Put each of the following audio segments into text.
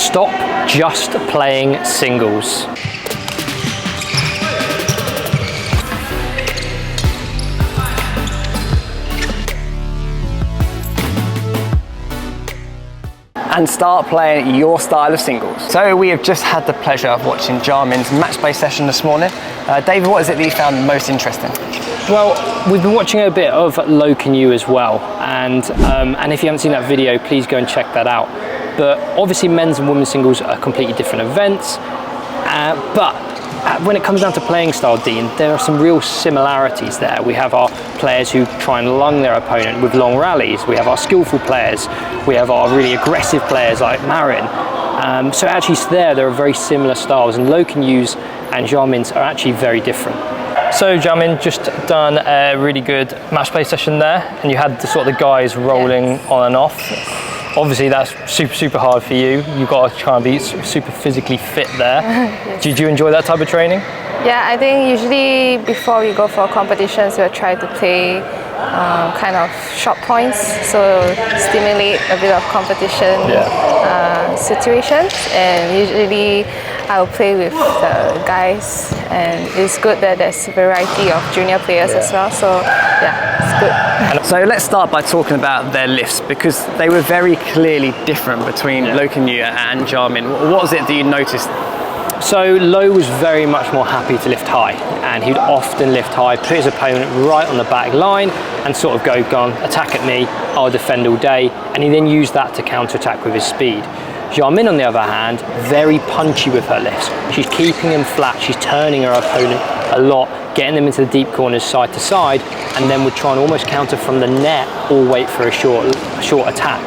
stop just playing singles. And start playing your style of singles. So we have just had the pleasure of watching Jia Min's match play session this morning. David, what is it that you found most interesting? Well, we've been watching a bit of Lo Can You as well, and if you haven't seen that video, please go and check that out. But obviously men's and women's singles are completely different events, but when it comes down to playing style, Dean, there are some real similarities there. We have our players who try and lung their opponent with long rallies. We have our skillful players. We have our really aggressive players like Marin. So actually there are very similar styles, and Lo Can You's and Jia Min's are actually very different. So Jia Min just done a really good match play session there, and you had the guys rolling on and off. Obviously that's super hard for you. You've got to try and be super physically fit there. Yes. Did you enjoy that type of training? Yeah, I think usually before we go for competitions, we'll try to play kind of short points, so stimulate a bit of competition situations. And usually I'll play with the guys, and it's good that there's a variety of junior players as well, so yeah, it's good. So let's start by talking about their lifts, because they were very clearly different between Lo Can You and Jia Min. What was it that you noticed? So Lo was very much more happy to lift high, and he'd often lift high, put his opponent right on the back line and sort of go on, attack at me, I'll defend all day, and he then used that to counter-attack with his speed. Jia Min, on the other hand, very punchy with her lifts. She's keeping them flat, she's turning her opponent a lot, getting them into the deep corners side to side, and then would try and almost counter from the net or wait for a short attack.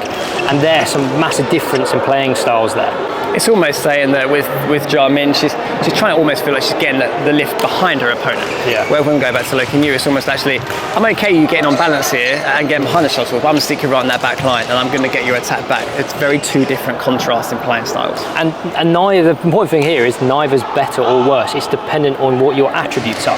And there's some massive difference in playing styles there. It's almost saying that with Jia Min, she's trying to almost feel like she's getting the lift behind her opponent. Yeah. Where when we go back to Lo Can You, it's almost actually, I'm okay you getting on balance here and getting behind the shuttle, but I'm going to stick you right on that back line and I'm going to get your attack back. It's very two different contrasting playing styles. And neither, the important thing here is neither's better or worse. It's dependent on what your attributes are.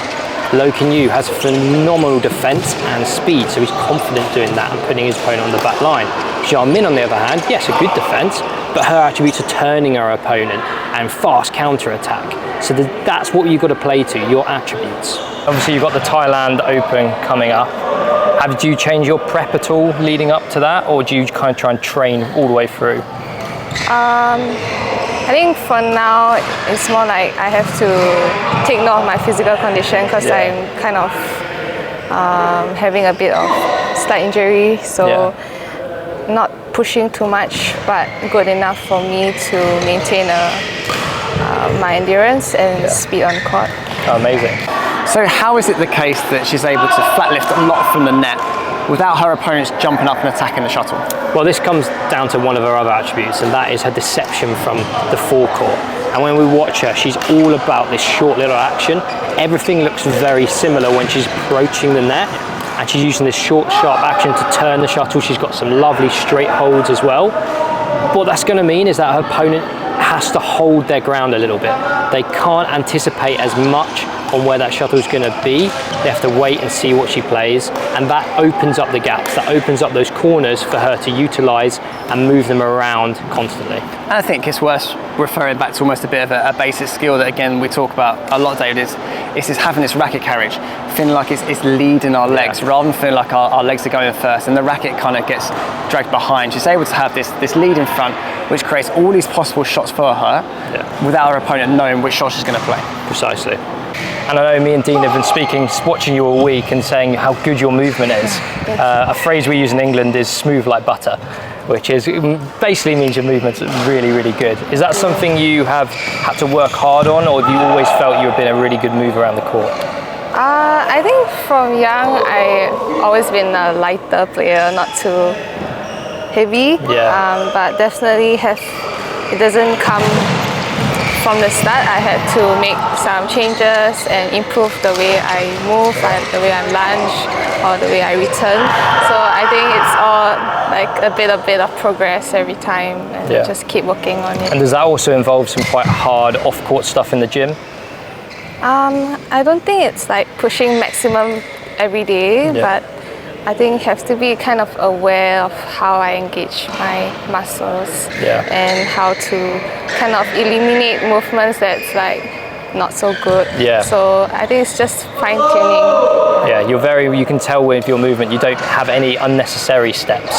Lo Can You has phenomenal defence and speed, so he's confident doing that and putting his opponent on the back line. Jia Min, on the other hand, yes, a good defence, but her attributes are turning her opponent and fast counter-attack. So that's what you've got to play to, your attributes. Obviously you've got the Thailand Open coming up. Did you change your prep at all leading up to that, or do you kind of try and train all the way through? I think for now, it's more like I have to take note of my physical condition, because I'm kind of having a bit of slight injury, so not pushing too much, but good enough for me to maintain my endurance and speed on court. Oh, amazing. So how is it the case that she's able to flat lift a lot from the net without her opponents jumping up and attacking the shuttle? Well, this comes down to one of her other attributes, and that is her deception from the forecourt. And when we watch her, she's all about this short little action. Everything looks very similar when she's approaching the net, and she's using this short, sharp action to turn the shuttle. She's got some lovely straight holds as well. What that's going to mean is that her opponent has to hold their ground a little bit. They can't anticipate as much on where that shuttle is going to be. They have to wait and see what she plays, and that opens up the gaps, that opens up those corners for her to utilise and move them around constantly. And I think it's worth referring back to almost a bit of a basic skill that, again, we talk about a lot, David, is this having this racket carriage, feeling like it's leading our legs rather than feeling like our legs are going first, and the racket kind of gets dragged behind. She's able to have this lead in front, which creates all these possible shots for her without her opponent knowing which shot she's going to play. Precisely. And I know me and Dean have been watching you all week and saying how good your movement is. A phrase we use in England is smooth like butter, which basically means your movement's really, really good. Is that something you have had to work hard on, or have you always felt you've been a really good mover around the court? I think from young, I've always been a lighter player, not too heavy, but definitely it doesn't come from the start. I had to make some changes and improve the way I move, the way I lunge, or the way I return. So I think it's all like a bit of progress every time, and just keep working on it. And does that also involve some quite hard off-court stuff in the gym? I don't think it's like pushing maximum every day, but I think have to be kind of aware of how I engage my muscles and how to kind of eliminate movements that's like not so good. So I think it's just fine tuning. Yeah, you can tell with your movement you don't have any unnecessary steps.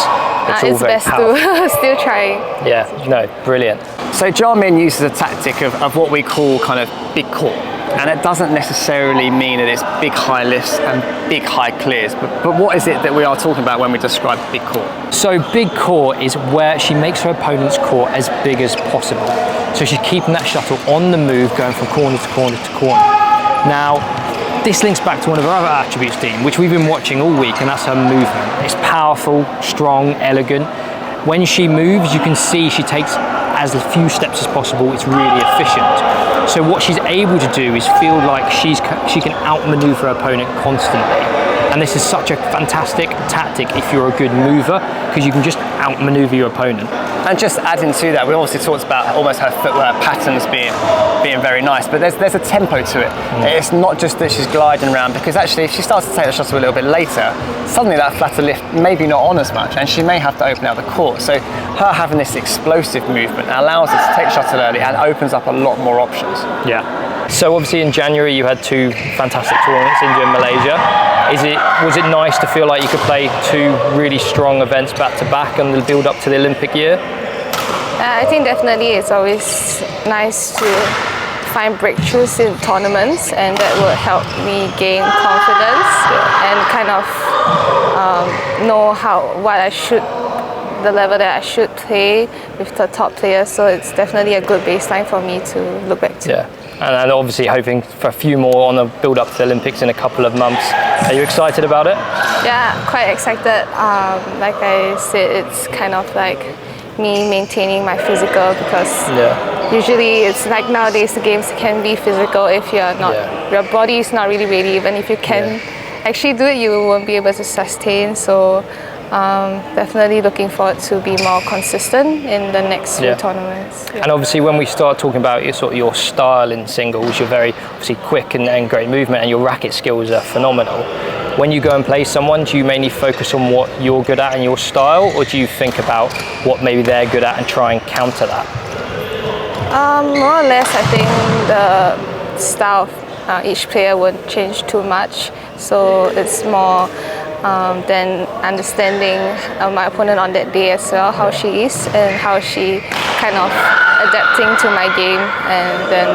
It's best to still trying. Yeah, no, brilliant. So Jia Min uses a tactic of what we call kind of big core. And it doesn't necessarily mean that it's big high lifts and big high clears, but what is it that we are talking about when we describe big core? So big core is where she makes her opponent's court as big as possible. So she's keeping that shuttle on the move, going from corner to corner to corner. Now, this links back to one of her other attributes, Dean, which we've been watching all week, and that's her movement. It's powerful, strong, elegant. When she moves, you can see she takes as few steps as possible. It's really efficient. So what she's able to do is feel like she can outmaneuver her opponent constantly. And this is such a fantastic tactic if you're a good mover, because you can just outmaneuver your opponent. And just adding to that, we obviously talked about almost her footwork patterns being very nice, but there's a tempo to it. It's not just that she's gliding around, because actually if she starts to take the shuttle a little bit later, suddenly that flatter lift maybe not on as much, and she may have to open out the court. So her having this explosive movement allows her to take the shuttle early and opens up a lot more options. Yeah. So obviously in January you had 2 fantastic tournaments, India and Malaysia. Was it nice to feel like you could play 2 really strong events back to back and the build up to the Olympic year? I think definitely it's always nice to find breakthroughs in tournaments, and that will help me gain confidence and kind of know the level that I should play with the top players. So it's definitely a good baseline for me to look back to. Yeah. And obviously hoping for a few more on the build up to the Olympics in a couple of months. Are you excited about it? Yeah, quite excited. Like I said, it's kind of like me maintaining my physical, because usually it's like nowadays the games can be physical if you're not, your body is not really ready. Even if you can actually do it, you won't be able to sustain. So definitely looking forward to be more consistent in the next few tournaments. And obviously when we start talking about your style in singles, you're very obviously quick and great movement, and your racket skills are phenomenal. When you go and play someone, do you mainly focus on what you're good at and your style, or do you think about what maybe they're good at and try and counter that? More or less, I think the style of each player won't change too much. So it's more than understanding my opponent on that day as well, how she is and how she kind of adapting to my game, and then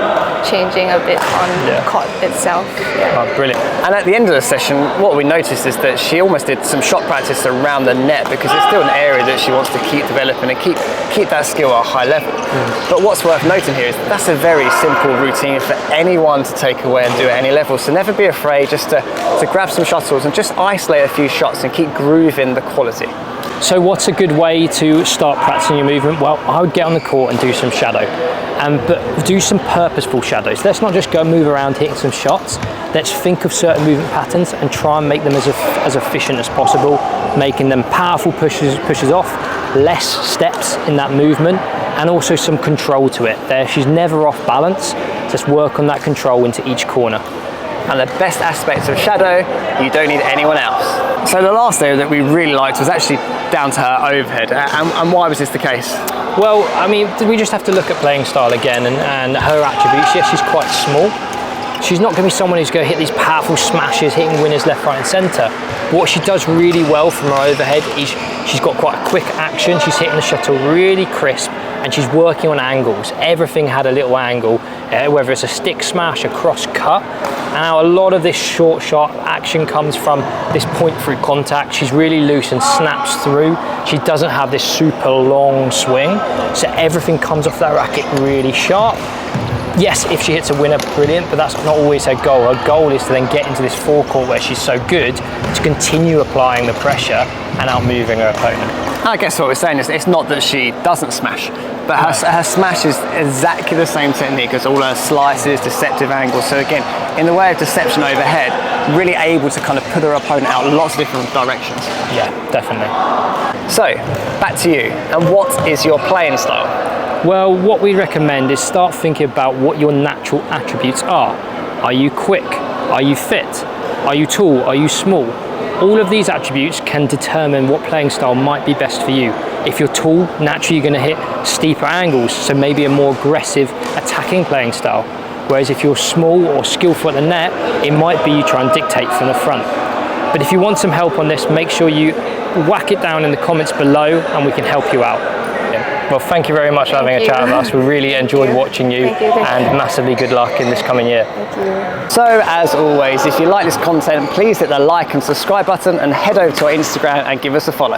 changing a bit on the court itself. Oh, brilliant. And at the end of the session, what we noticed is that she almost did some shot practice around the net, because it's still an area that she wants to keep developing and keep that skill at a high level. But what's worth noting here is that's a very simple routine for anyone to take away and do at any level. So never be afraid just to grab some shuttles and just isolate a few shots and keep grooving the quality. So what's a good way to start practicing your movement? Well, I would get on the court and do some shadow, but do some purposeful shadows. Let's not just go move around hitting some shots. Let's think of certain movement patterns and try and make them as efficient as possible, making them powerful pushes off, less steps in that movement, and also some control to it. There, she's never off balance. Just work on that control into each corner. And the best aspect of shadow, you don't need anyone else. So the last area that we really liked was actually down to her overhead. And why was this the case? Well, I mean, we just have to look at playing style again and her attributes. Yes, she's quite small. She's not going to be someone who's going to hit these powerful smashes, hitting winners left, right and centre. But what she does really well from her overhead is she's got quite a quick action. She's hitting the shuttle really crisp, and she's working on angles. Everything had a little angle, whether it's a stick smash, a cross cut. Now a lot of this short shot action comes from this point through contact. She's really loose and snaps through. She doesn't have this super long swing, so everything comes off that racket really sharp. Yes, if she hits a winner, brilliant, but that's not always her goal. Her goal is to then get into this forecourt where she's so good to continue applying the pressure and outmoving her opponent. I guess what we're saying is it's not that she doesn't smash, but her smash is exactly the same technique as all her slices, deceptive angles. So again, in the way of deception overhead, really able to kind of put her opponent out lots of different directions. Yeah, definitely. So, back to you. And what is your playing style? Well, what we recommend is start thinking about what your natural attributes are. Are you quick? Are you fit? Are you tall? Are you small? All of these attributes can determine what playing style might be best for you. If you're tall, naturally you're going to hit steeper angles, so maybe a more aggressive attacking playing style. Whereas if you're small or skillful at the net, it might be you try and dictate from the front. But if you want some help on this, make sure you whack it down in the comments below and we can help you out. Well, thank you very much for having a chat with us. We really enjoyed watching you, and massively good luck in this coming year. Thank you. So as always, if you like this content, please hit the like and subscribe button and head over to our Instagram and give us a follow.